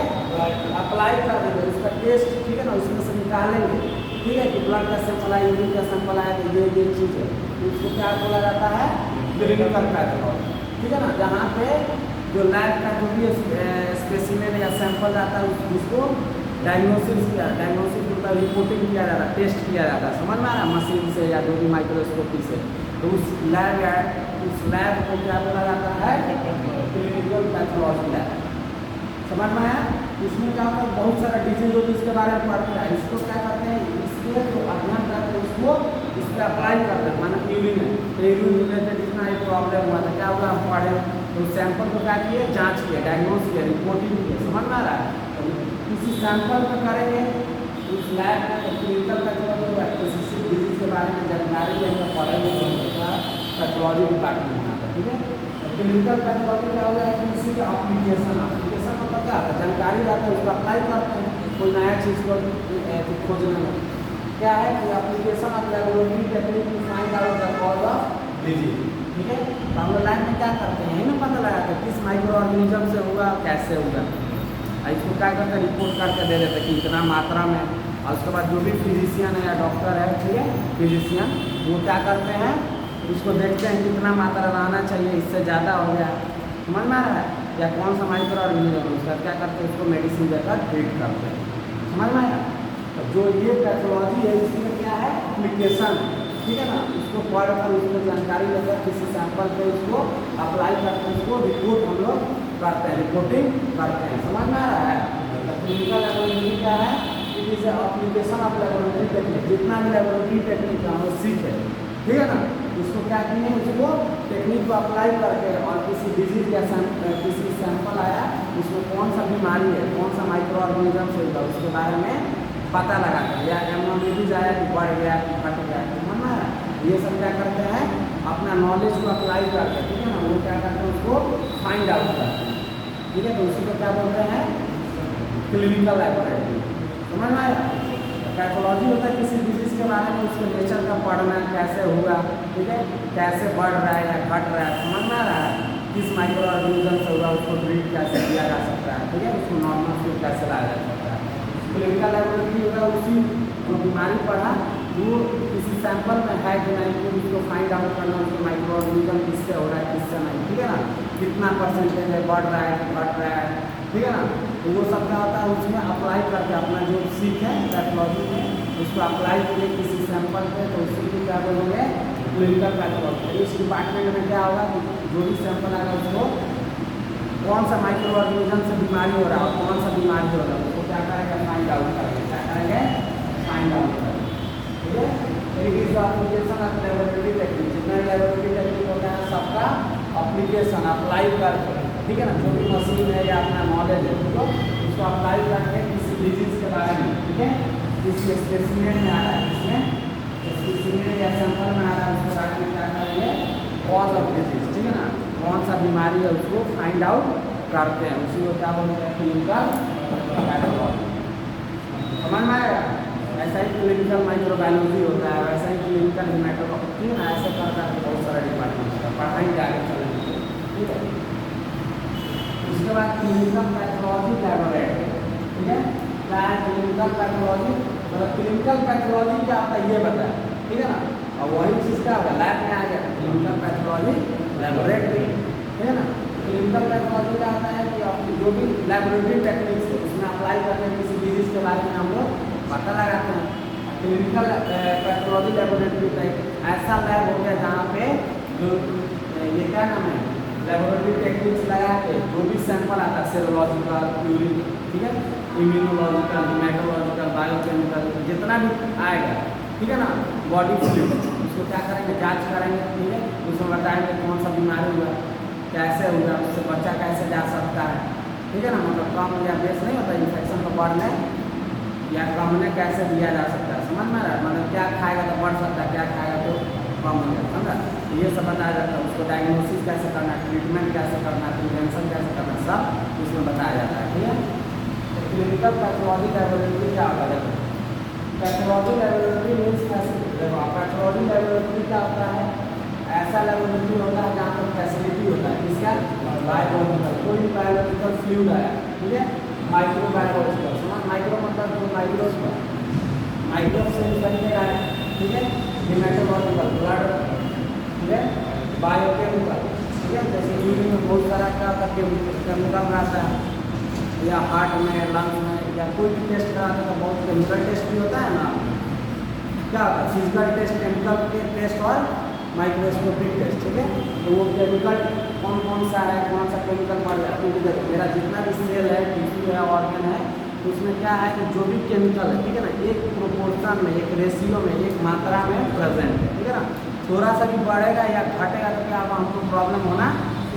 अप्लाई कर देंगे, उसका टेस्ट, ठीक है ना, उसमें से निकालेंगे, ठीक है, कि ब्लड का सैंपल आया, यूरिन का सैंपल आया, तो ये चीज़ है, तो उसको क्या बोला जाता है क्लिनिकल पैथोलॉजी, ठीक है ना। जहाँ पे जो लैब का जो भी स्पेसिमेन या सैंपल आता है उसको डायग्नोसिस मतलब रिपोर्टिंग किया जाता है, टेस्ट किया जाता है, समझ में आ रहा है, मशीन से या जो भी माइक्रोस्कोपी से। तो उस लैब को क्या बोला जाता है क्लिनिकल पैथोलॉजी लैब, समझ में आया। इसमें क्या होता है बहुत सारा डिजीज होती है, इसके बारे में पढ़ते हैं, इसको क्या करते हैं इसके जो अध्ययन करते हैं उसको इस पर अप्लाई करते हैं, माना यूरिन है तो यूरिन रिलेटेड जितना एक प्रॉब्लम हुआ था क्या हुआ हम पढ़े, तो सैंपल को क्या किए जाँच किया, डायग्नोस किया, रिपोर्टिंग किया, समझ में आ रहा है। तो किसी सैंपल में करेंगे उस लैब में क्लिनिकल पैथोलॉजी किसी डिजीज के बारे में जानकारी लेंगे, पढ़ेंगे, पैथोलॉजी डिपार्टमेंट में आता है, ठीक है। क्लिनिकल पैथोलॉजी क्या होगा किसी का एप्लीकेशन मतलब क्या आता है जानकारी आता है, उसको अप्लाई करते हैं कोई नया चीज़ को खोजने में, क्या है कि application of laboratory technique to find out the cause of disease, ठीक है। तो हम लोग लाइन में क्या करते हैं ना पता लगाते हैं किस माइक्रो ऑर्गेनिज्म से हुआ, कैसे हुआ, इसको क्या करते हैं रिपोर्ट करके दे देते हैं कि इतना मात्रा में, और उसके बाद जो भी फिजिशियन है या डॉक्टर है, ठीक है, फिजिशियन वो क्या करते हैं उसको देखते हैं कितना मात्रा रहना चाहिए, इससे ज़्यादा हो गया, समझ में आ रहा है, या कौन सा माइक्रो ऑर्गेनिज्म उसका क्या करते हैं उसको मेडिसिन देकर ट्रीट करते हैं, समझ में आया। तो जो ये पैथोलॉजी है इसमें क्या है एप्लीकेशन, ठीक है ना, उसको पढ़ कर उसको जानकारी लेकर किसी सैंपल पे उसको अप्लाई करते हैं, उसको रिपोर्ट हम लोग करते हैं, रिपोर्टिंग करते हैं, समझ में आ रहा है। क्लिनिकल एनालिसिस क्या है, इट इज है एप्लीकेशन ऑफ लेबोरेटरी टेक्निक, जितना भी लेबोरेटरी टेक्निक का वो सीख है, ठीक है ना। उसको क्या किए, उसको टेक्निक को अप्लाई करके और किसी डिजीज या किसी सैंपल आया उसमें कौन सा बीमारी है, कौन सा माइक्रो ऑर्गेनिज्म से होगा उसके बारे में पता लगाते हैं, या एब्नॉर्मलिटीज आया कि बढ़ गया कि घट गया, समझना है। ये सब क्या करते हैं, अपना नॉलेज को अप्लाई करते हैं, ठीक है ना। वो क्या करते हैं, उसको फाइंड आउट करते हैं, ठीक है। तो उसी को क्या बोलते हैं, क्लिनिकल लेबोरेटरी, समझ में आया। पैथोलॉजी होता है किसी डिजीज के बारे में, उसके नेचर का पढ़ना, कैसे हुआ, ठीक है, कैसे बढ़ रहा है या घट रहा है, समझ में आ रहा है, किस माइक्रो ऑर्गेनिज्म से हुआ, उसको ट्रीट कैसे किया जा सकता है, ठीक है, उसको नॉर्मल फीड कैसे लाया जा सकता है। क्लिनिकल लेबोरेटरी होगा उसी जो बीमारी पढ़ा वो किसी सैंपल में है कि नहीं, फिर उसको फाइंड आउट करना, उसको माइक्रो ऑर्गेनिज्म किससे हो रहा है किससे नहीं, ठीक है ना, कितना परसेंटेज है, बढ़ रहा है घट रहा है, ठीक है ना। तो वो सब क्या होता है, उसमें अप्लाई करके अपना जो सीख है पैथोलॉजी में उसको अप्लाई किए किसी सैंपल पे, तो उसी को क्या बोलेंगे, क्लिनिकल पैथोलॉजी। इस डिपार्टमेंट में क्या होगा कि जो भी सैंपल आएगा उसको कौन सा माइक्रो ऑर्गेनिज्म से बीमारी हो रहा है और कौन सा बीमारी हो रहा है उसको क्या करेंगे, फाइंड आउट करेंगे, क्या करेंगे, फाइंड आउट करेंगे, ठीक है। एप्लीकेशन ऑफ लेबोरेटरी टेक्निक, जितना लेबोरेटरी टेक्निक होता है सबका एप्लीकेशन अप्लाई करके, ठीक है ना, जो भी मशीन है या अपना नॉलेज है तो उसको अप्लाई करके किसी डिजीज के बारे में, ठीक है, किसी स्पेसिमेन में आ रहा है, इसमें स्पेसिमेन या सैंपल में आ रहा है, उसके बारे में क्या करेंगे, कॉज ऑफ डिजीज, ठीक है ना, कौन सा बीमारी है उसको फाइंड आउट करते हैं, उसी को क्या बोलते हैं, क्लिनिकल पैथोलॉजी, समझ में आएगा। ऐसा ही क्लिनिकल माइक्रोबायोलॉजी होता है, वैसा ही क्लिनिकल हेमेटोलॉजी, ठीक है ना, ऐसे कर बहुत सारा डिपार्टमेंट होता है, पढ़ाएंगे आगे चलेंगे, ठीक है। उसके बाद क्लिनिकल पैथोलॉजी लैबोरेटरी, ठीक है, क्या है क्लिनिकल पैथोलॉजी, मतलब क्लिनिकल पैथोलॉजी क्या होता है ये बताया, ठीक है ना, और वही चीज़ क्या होगा लैब में आ गया, क्लिनिकल पैथोलॉजी लैबोरेटरी, ठीक है ना। क्लिनिकल पैथोलॉजी क्या होता है कि आपकी जो भी लैबोरेटरी टेक्निक्स है उसमें अप्लाई करके किसी डिजीज के बारे में हम लोग पता लगाते हैं। क्लिनिकल पैथोलॉजी लैबोरेटरी का ऐसा लैब हो गया जहाँ पे जो ये क्या नाम है, लैबोरेटरी टेक्निक्स लगा के जो भी सैंपल आता है, सेरोलॉजिकल, यूरिन, ठीक है, इम्यूनोलॉजिकल, हेमेटोलॉजिकल, बायोकेमिकल, जितना भी आएगा, ठीक है ना, बॉडी फ्लूइड, उसको क्या करेंगे, जांच करेंगे, ठीक है, उसमें बताएंगे कौन सा बीमारी हुआ, कैसे हुआ, उससे बच्चा कैसे जा सकता है, ठीक है ना, मतलब कम या बेस नहीं होता, इन्फेक्शन को बढ़ने या कम होने कैसे दिया जा सकता है, समझ में आ रहा है, मतलब क्या खाएगा तो बढ़ सकता है, क्या खाएगा तो कम हो जाए, समझा, ये सब बताया जाता है। उसको डायग्नोसिस कैसे करना है, ट्रीटमेंट कैसे करना है, प्रिवेंशन कैसे करना है, सब उसमें बताया जाता है, ठीक है। तो क्लिनिकल पैथोलॉजी लैबोरेटरी क्या होता है, pathology laboratory means pathology laboratory क्या होता है, ऐसा लैबोरेटरी होता है जहाँ पर फैसिलिटी होता है किसका, बायोलॉजिकल, कोई भी बायोलॉजिकल फ्लूइड आया, ठीक है, माइक्रो बायोलॉजिकल, समझ, माइक्रो मतलब जो माइक्रो से बनने का है, ठीक है, हेमेटोलॉजिकल ब्लड, ठीक है, बायोकेमिकल, ठीक है, जैसे यूरिन में बहुत सारा क्या होता है केमिकल रहता है, या हार्ट में, लंग्स में, या कोई भी टेस्ट कराते हैं तो बहुत केमिकल टेस्ट भी होता है ना, क्या होता है फिजिकल टेस्ट, केमिकल के टेस्ट और माइक्रोस्कोपिक टेस्ट, ठीक है। तो वो केमिकल कौन कौन सा है, कौन सा केमिकल पड़ जाता है, क्योंकि देखो मेरा जितना भी सेल है, टिश्यू है, ऑर्गन है, तो उसमें क्या है कि जो भी केमिकल है, ठीक है ना, एक प्रोपोर्शन में, एक रेशियो में, एक मात्रा में प्रेजेंट है, ठीक है ना, थोड़ा सा भी बढ़ेगा या घटेगा तो क्या हमको प्रॉब्लम होना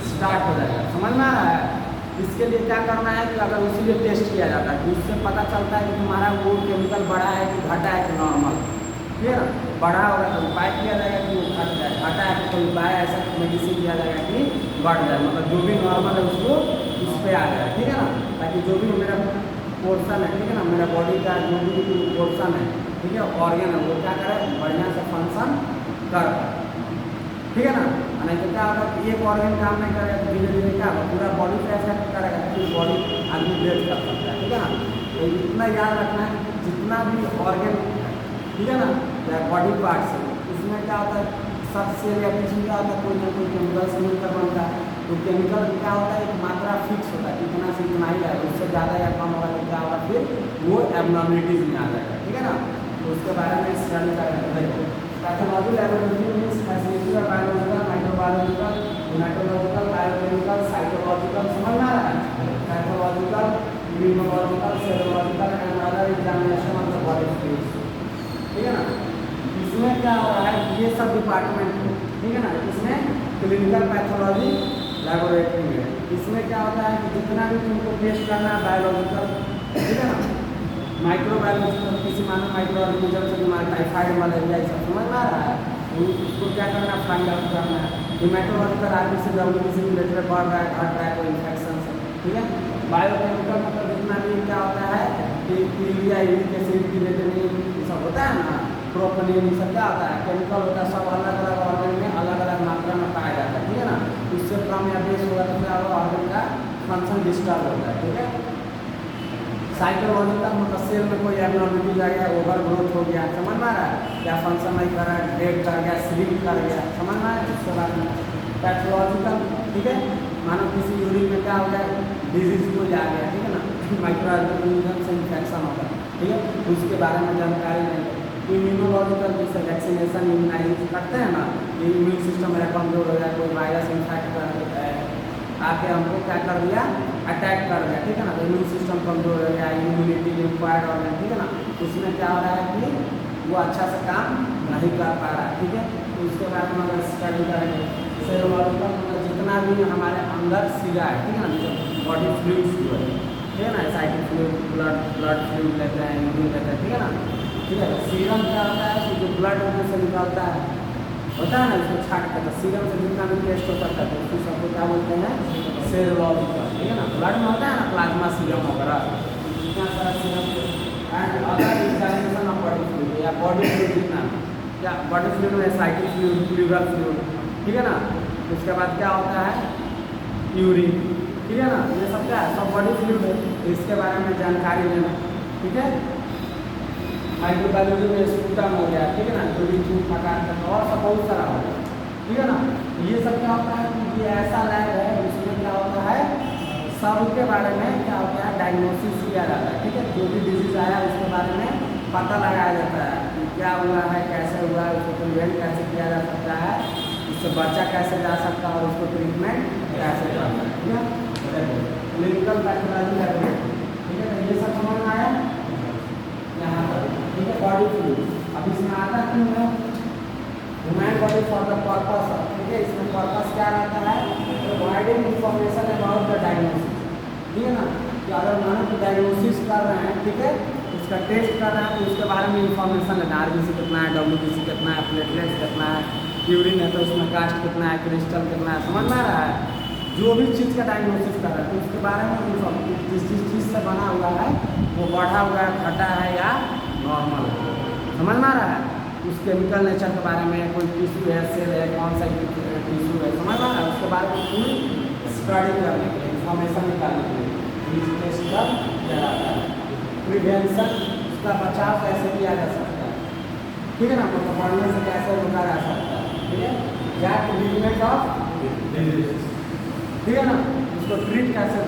स्टार्ट हो जाएगा, समझ में आ रहा है। इसके लिए क्या करना है कि अगर उसी लिए टेस्ट किया जाता है, उससे पता चलता है कि तुम्हारा वो केमिकल बढ़ा है कि घटा है कि नॉर्मल, ठीक है ना, बढ़ा होगा तो उपाय किया जाएगा कि वो घट जाए, घटा है तो कोई उपाय ऐसा मेडिसिन दिया जाएगा कि बढ़ जाए, मतलब जो भी नॉर्मल है उसको उस पर आ जाए, ठीक है ना, ताकि जो भी मेरा पोर्सन है, ठीक है ना, मेरा बॉडी का जो भी पोर्सन है, ठीक है, ऑर्गन है, वो क्या करे, बढ़िया से फंक्शन कर, ठीक है ना। नहीं तो क्या होगा कि एक ऑर्गन काम नहीं करेगा तो धीरे धीरे क्या होगा पूरा बॉडी पे इफेक्ट करेगा, फिर बॉडी आदमी डेथ कर सकता है, ठीक है ना। तो इतना याद रखना है कि जितना भी ऑर्गन, ठीक है ना, या बॉडी पार्ट्स है, उसमें क्या होता है, सब सेल या किसी क्या होता है, कोई ना कोई केमिकल से मिलकर बनता है, तो केमिकल क्या होता है, एक मात्रा फिक्स होता है, इतना से इतना ही रहेगा, उससे ज़्यादा या कम होगा तो क्या होगा, फिर वो एबनॉर्मलिटीज में आ जाएगा, ठीक है ना। तो उसके बारे में स्टडी करेंगे। Pathology laboratory means facility of biological, microbiological, haematological, biochemical, cytological, समझ में आ रहा है, pathological, immunological, serological and other examination of the body fluids, ठीक है ना। इसमें क्या हो रहा है, ये सब डिपार्टमेंट है, ठीक है ना। इसमें क्लिनिकल पैथोलॉजी लेबोरेटरी में, इसमें क्या होता है कि जितना भी तुमको टेस्ट करना है बायोलॉजिकल, ठीक है ना, माइक्रोबायोलॉजिकल, किसी मानो माइक्रो ऑर्गेनिज्म से बीमार, टाइफाइड, मलेरिया, ये सब समझ में आ रहा है, उसको क्या करना है, फाइंड आउट करना है। हेमेटोलॉजिकल आदमी से डब्ल्यू से रिलेटेड बढ़ रहा है, घट रहा है, कोई इन्फेक्शन से, ठीक है। बायोकेमिकल मतलब जितना भी क्या होता है कि यूरिया, यूरिक एसिड, क्रिएटिनिन, ये सब होता है ना, प्रोपनिन, ये सब क्या होता है, केमिकल होता है, सब अलग अलग ऑर्गन में अलग अलग मात्रा में पाया जाता है, ठीक है ना। उससे कम या बेस होगा तो क्या होगा, ऑर्गन का फंक्शन डिस्टर्ब होता है, ठीक है। साइकोलॉजिकल मतलब सेल में कोई एबनॉर्मलिटी आ गया, ओवर ग्रोथ हो गया, समझ में आ रहा है, या फंक्शन नहीं कर रहा है, डेड कर गया, स्लिप कर गया, समझ में आ रहा है, उसके बाद में पैथोलॉजिकल, ठीक है, मानो किसी यूरिन में क्या हो गया, डिजीज कोई आ गया, ठीक है ना, माइक्रो ऑर्गेनिज्म से इन्फेक्शन होगा, ठीक है, उसके बारे में जानकारी लेंगे। इम्यूनोलॉजिकल जैसे वैक्सीनेशन, इम्यूनाइज करते हैं ना, ये इम्यून सिस्टम मेरा कमजोर हो गया, कोई वायरस इन्फेक्ट कर देता है, आके हमको क्या कर दिया, अटैक कर दिया, ठीक है ना, तो इम्यून सिस्टम कमजोर हो गया, इम्यूनिटी रिक्वायर्ड हो गया, ठीक है ना, उसमें क्या हो रहा है कि वो अच्छा से काम नहीं कर पा रहा है, ठीक है। तो उसके बाद हम अगर स्टडी करेंगे सेरोलॉजिकल मतलब जितना भी हमारे अंदर सीधा है, ठीक है ना, जैसे बॉडी फ्लूइड्स जो है, ठीक है ना, साइकिल फ्लूइड, ब्लड फ्लूइड लेते हैं, यूरिन लेते हैं, ठीक है ना, ठीक है। सीरम क्या होता है कि जो ब्लड में से निकलता है, होता है ना, इसको छाटते हैं, सीरम से जितना भी टेस्ट हो सकता है, तो सबको क्या बोलते हैं, सेरोलॉजिकल, ठीक है ना। ब्लड में होता है ना प्लाज्मा सीरम वगैरह, जितना सारा serum and other examination of body fluid या बॉडी फ्लूइड जितना, क्या बॉडी फ्लूइड में साइकिल फ्लूइड, प्लूरल फ्लूइड, ठीक है ना। उसके बाद क्या होता है, यूरिन, ठीक है ना, ये सब क्या है, सब बॉडी फ्लूइड है, इसके बारे में जानकारी लेना, ठीक है। माइक्रोबायोलॉजी में स्पूटम हो गया, ठीक है ना, यूरिन प्रकार का और सब बहुत सारा हो गया, ठीक है ना। ये सब क्या होता है कि ये ऐसा लैब है उसमें क्या होता है, सबके बारे में क्या होता है, डायग्नोसिस किया जाता है, ठीक है। जो भी डिजीज आया उसके बारे में पता लगाया जाता है कि क्या हुआ है, कैसे हुआ है, उसको प्रिवेंट कैसे किया जा सकता है, उससे बचा कैसे जा सकता है और उसको ट्रीटमेंट कैसे करना है, ठीक है। क्लिनिकल पैथोलॉजी लेबोरेटरी, ठीक है, ये सब समझ में आया यहाँ पर, ठीक है। बॉडी फ्लूइड अब इसमें आता क्यों है, human body for the purpose, ठीक है, इसमें पर्पस क्या रहता है, providing information about the diagnosis, ठीक है ना, कि अगर मानो कि डायग्नोसिस कर रहे हैं, ठीक है, उसका टेस्ट कर रहे हैं तो उसके बारे में इंफॉर्मेशन लेना, आरबीसी कितना है, डब्ल्यूबीसी कितना है, प्लेटलेट्स कितना है, यूरिन है तो उसमें कास्ट कितना है, क्रिस्टल कितना है, समझ में आ रहा है। जो भी चीज़ का डायग्नोसिस कर रहा है तो उसके बारे में जिस जिस चीज़ से बना हुआ है वो बढ़ा हुआ है, घटा है या नॉर्मल है, समझ में आ रहा है। उस केमिकल नेचर के बारे में, कोई टिश्यू है, सेल है, कौन सा टिश्यू है, समझ में आ रहा है, उसके बारे में पूरी स्टडी करने के लिए, इंफॉर्मेशन निकालने के लिए टेस्ट कर किया जाता है। प्रिवेंशन, उसका बचाव कैसे किया जा सकता है, ठीक है ना, मतलब बढ़ने से कैसे रोका जा सकता है, ठीक है, या ट्रीटमेंट ऑफ डिजीज, ठीक है ना, उसको ट्रीट कैसे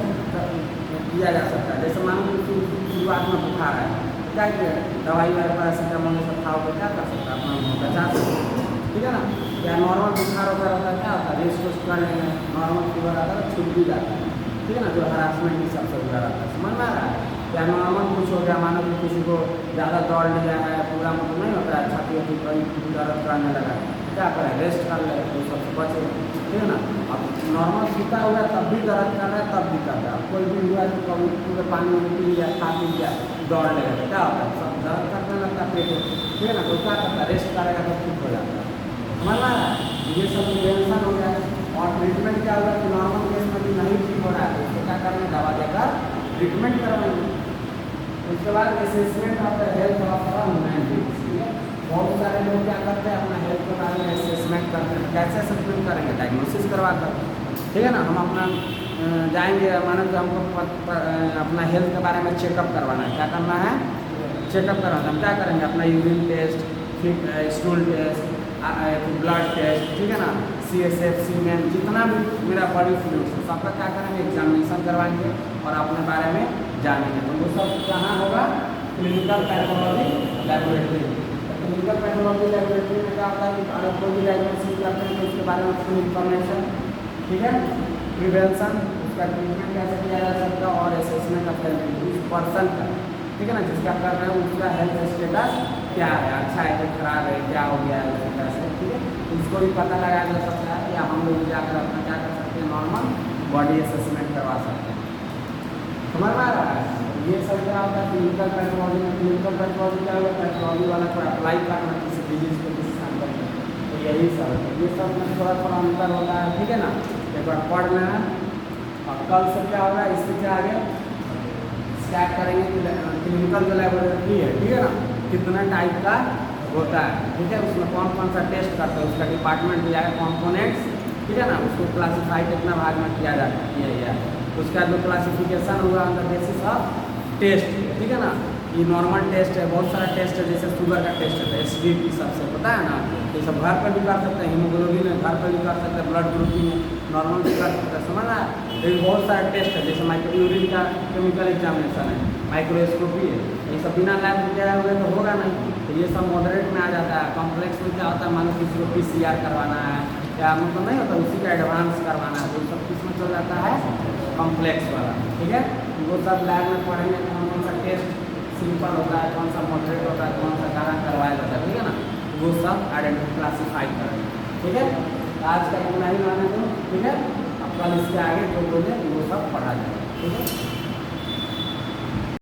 किया जा सकता है। जैसे मान लो शुरुआत में बुखार है, क्या किया, दवाई वाई पैरासीटामोल सब खाओ तो क्या कर सकता है, अपना बचा सकता है, ठीक है ना। या नॉर्मल बुखार वगैरह होता है, क्या होता है, रेस्ट वेस्ट कर लेंगे, नॉर्मल फीवर आता है छूट भी जाता है, ठीक है ना, जो हरासमेंट की सबसे बुरा रहता है, समझ में आ रहा है। या नॉर्मल कुछ हो गया, मानो कि किसी को ज़्यादा दौड़ लिया है, पूरा मतलब नहीं होता है, छाती वाती कहीं दर्द करने लगा, क्या करें, रेस्ट कर ले, तो सबसे बचे, ठीक है ना। अब नॉर्मल सूता हुआ तब भी दर्द कर रहा है, तब भी कर रहा है, कोई भी हुआ तो कभी पूरे पानी में पी लिया, खा पी लिया, दौड़ लेगा तो क्या होता है, सब दर्द करने लगता है पेट, ठीक है ना, तो क्या करता है, रेस्ट करेगा तो ठीक हो जाता है, समझ में आ रहा है। ये सब प्रिवेंशन हो गया। और ट्रीटमेंट क्या होगा कि नॉर्मल केस में भी नहीं ठीक हो रहा है तो उसको क्या करेंगे, दवा देकर ट्रीटमेंट करवाएंगे। उसके बाद assessment of the health of human beings, ठीक है, बहुत सारे लोग क्या करते हैं, अपना हेल्थ के बारे में असेसमेंट करते हैं, कैसे असेसमेंट करेंगे, डायग्नोसिस करवा कर, ठीक है ना। हम अपना जाएंगे, मानो कि हमको अपना हेल्थ के बारे में चेकअप करवाना है, क्या करना है, चेकअप करवाना, हम क्या करेंगे, अपना यूरिन टेस्ट, फिर स्टूल टेस्ट, ब्लड टेस्ट, ठीक है ना, CSF, सीमेन, जितना भी मेरा बॉडी फ्लूइड्स है सबका क्या करेंगे, एग्जामिनेशन करवाएंगे और अपने बारे में जानेंगे। तो वो सब कहाँ होगा, clinical pathology laboratory. Clinical pathology laboratory में क्या होता है कि अगर कोई भी डायग्नोसिस करते हैं तो उसके बारे में फुल इंफॉर्मेशन, ठीक है, प्रिवेंशन, उसका ट्रीटमेंट कैसे किया जा सकता है और असेसमेंट ऑफ हेल्थ उस पर्सन का, ठीक है ना, जिसका कर रहे हैं उसका हेल्थ स्टेटस क्या है, अच्छा है कि खराब है, क्या हो गया है उसी तरह से, ठीक है। उसको भी पता लगाया जा सकता है, या हम लोग जाकर अपना क्या कर सकते हैं, नॉर्मल बॉडी असेसमेंट करवा सकते हैं। समझ में आ रहा है? ये सब क्या होता है क्लिनिकल पैथोलॉजी में। क्लिनिकल पैथोलॉजी क्या होगा, पैथोलॉजी वाला को अप्लाई करना किसी डिजीज को, किसी सैंपल में, तो यही सब है। ये सब में थोड़ा थोड़ा अंतर होता है, ठीक है ना, एक बार पढ़ लेना। और कल से क्या होगा, इससे क्या आगे स्टार्ट करेंगे क्लिनिकल जो लेबोरेटरी है, ठीक है ना, कितना टाइप का होता है, ठीक है, उसमें कौन कौन सा टेस्ट करता है, उसका डिपार्टमेंट दिया है, कॉम्पोनेंट्स, ठीक है ना, उसको क्लासीफाई कितना भाग में किया जाता है, उसका जो क्लासिफिकेशन हुआ on the basis of test, ठीक है ना। ये नॉर्मल टेस्ट है, बहुत सारा टेस्ट है, जैसे शुगर का टेस्ट है, एसिडिटी सबसे पता है ना, ये सब घर पर भी कर सकते हैं, हीमोग्लोबिन है घर पर भी कर सकते हैं, ब्लड ग्रुपिंग है नॉर्मल भी कर सकते हैं, समझ ना। लेकिन बहुत सारे टेस्ट है, जैसे माइक्रोयूरिन का केमिकल एग्जामिनेशन है, माइक्रोस्कोपी है, ये सब बिना लैब में किया हुए तो होगा नहीं, तो ये सब मॉडरेट में आ जाता है। कॉम्प्लेक्स में क्या होता है, मान लो किसी को PCR करवाना है, या मतलब नहीं होता, उसी का एडवांस करवाना है, तो सब किस में चल जाता है, कॉम्प्लेक्स वाला, ठीक है। वो सब लैब में पढ़ेंगे कौन कौन सा टेस्ट सिंपल होता है, कौन सा मॉडरेट होता है, कौन सा कहाँ करवाया जाता है, ठीक है ना, वो सब आइडेंटिफाई क्लासीफाई करेंगे, ठीक है। आज का इतना ही माने दो, ठीक है। अब कल इसके आगे जो बोले वो सब पढ़ा जाएगा, ठीक है।